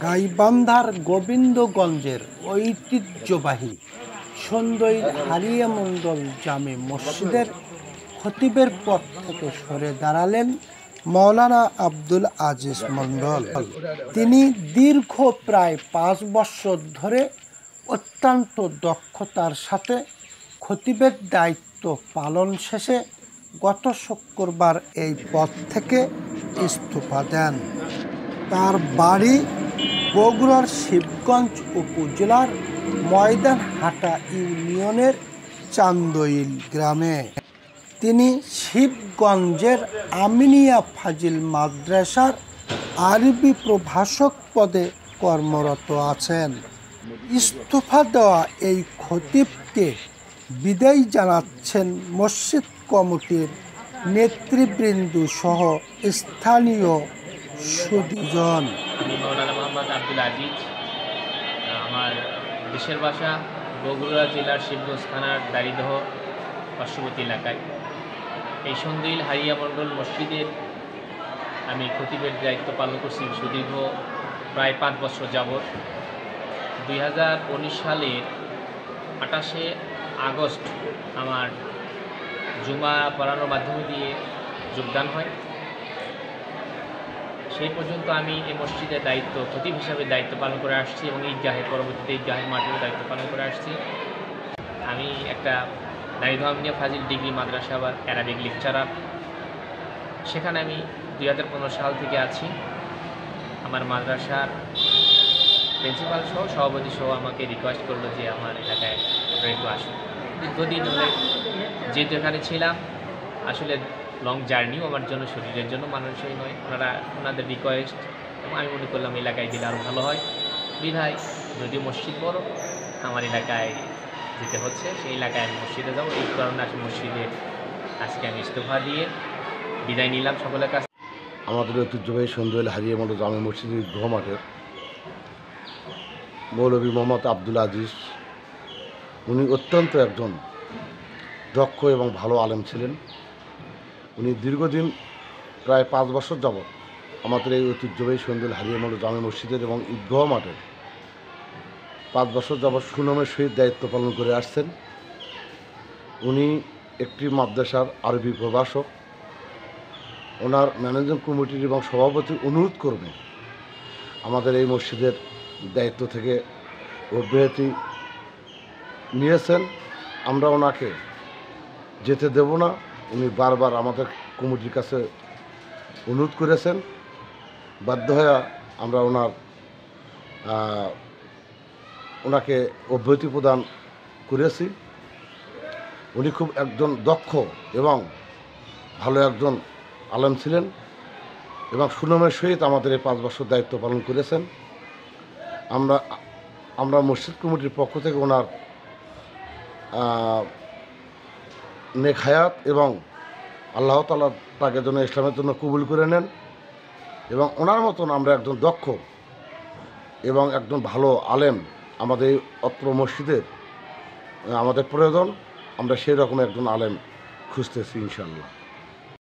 গাইবান্ধার গোবিন্দগঞ্জের ঐতিহ্যবাহী সন্দ্বীর হারিয়া মণ্ডল জামে মসজিদের খতিবের পদ থেকে সরে দাঁড়ালেন মাওলানা আব্দুল আজিজ মণ্ডল। তিনি দীর্ঘ প্রায় 5 বছর ধরে অত্যন্ত দক্ষতার সাথে খতিবের দায়িত্ব পালন শেষে গত শুক্রবার এই পদ থেকে ইস্তফা দেন। তার বাড়ি বগুড়ার শিবগঞ্জ উপজেলার ময়দানহাটা ইউনিয়নের চান্দইল গ্রামে। তিনি শিবগঞ্জের আমিনিয়া ফাজিল মাদ্রাসার আরবি প্রভাষক পদে কর্মরত আছেন। ইস্তফা দেওয়া এই খতিবকে বিদায় জানাচ্ছেন মসজিদ কমিটির নেতৃবৃন্দ সহ স্থানীয় সুদীজন। আমি মাওলানা মোহাম্মদ আব্দুল আজিজ। আমার দেশের বাসা বগুড়া জেলার শিবগঞ্জ থানার দাড়িদহ পার্শ্ববর্তী এলাকায়। এই সন্দ্বীল হারিয়া মণ্ডল মসজিদের আমি খতিবের দায়িত্ব পালন করছি সুদীর্ঘ প্রায় 5 বছর যাবৎ। 2019 সালের 28শে আগস্ট আমার জুমা পড়ানোর মাধ্যমে দিয়ে যোগদান হয়। সেই পর্যন্ত আমি এই মসজিদের দায়িত্ব খতিব হিসাবে দায়িত্ব পালন করে আসছি এবং ঈদগাহের পরবর্তীতে ঈদগাহের মাঠেও দায়িত্ব পালন করে আসছি। আমি একটা দাড়িদহ আমিনিয়া ফাজিল ডিগ্রি মাদ্রাসা বা অ্যারাবিক লেকচারার, সেখানে আমি 2015 সাল থেকে আছি। আমার মাদ্রাসার প্রিন্সিপাল সহ সভাপতি সহ আমাকে রিকোয়েস্ট করলো যে আমার এলাকায় একটু আসুন। দীর্ঘদিন ধরে যেহেতু এখানে ছিলাম, আসলে লং জার্নিও আমার জন্য শরীরের জন্য মানুষই নয়, ওনাদের রিকোয়েস্ট এবং আমি মনে করলাম এলাকায় দিলে আরও ভালো হয়। বিধায় যদিও মসজিদ বড়, আমার এলাকায় যেতে হচ্ছে, সেই এলাকায় আমি মসজিদে যাবো। এই কারণে আসলে মসজিদে আজকে আমি ইস্তফা দিয়ে বিদায় নিলাম সকলের কাছে। আমাদের ঐতিহ্যবাহী সন্দ্বীল হারিয়া মণ্ডল জামে মসজিদের ঈদগাহ মাঠের মৌলভী মোহাম্মদ আব্দুল আজিজ, উনি অত্যন্ত একজন দক্ষ এবং ভালো আলেম ছিলেন। উনি দীর্ঘদিন প্রায় 5 বছর যাবৎ আমাদের এই ঐতিহ্যবাহী সন্দ্বীল হারিয়া মণ্ডল জামে মসজিদের এবং ঈদগাহ মাঠের 5 বছর যাবৎ সুনামের সহিত দায়িত্ব পালন করে আসছেন। উনি একটি মাদ্রাসার আরবি প্রভাষক। ওনার ম্যানেজিং কমিটির এবং সভাপতির অনুরোধ করবে আমাদের এই মসজিদের দায়িত্ব থেকে অব্যাহতি নিয়েছেন। আমরা ওনাকে যেতে দেব না। উনি বারবার আমাদের কমিটির কাছে অনুরোধ করেছেন। বাধ্য হয়ে আমরা ওনাকে অব্যাহতি প্রদান করেছি। উনি খুব একজন দক্ষ এবং ভালো একজন আলেম ছিলেন এবং সুনামের সহিত আমাদের এই 5 বছর দায়িত্ব পালন করেছেন। আমরা মসজিদ কমিটির পক্ষ থেকে ওনার নেক হায়াত এবং আল্লাহ তাআলা তাকে যেন ইসলামের জন্য কবুল করে নেন এবং ওনার মতন আমরা একজন দক্ষ এবং একজন ভালো আলেম আমাদের এই অত্র মসজিদের আমাদের প্রয়োজন। আমরা সেই রকম একজন আলেম খুঁজতেছি ইনশাআল্লাহ।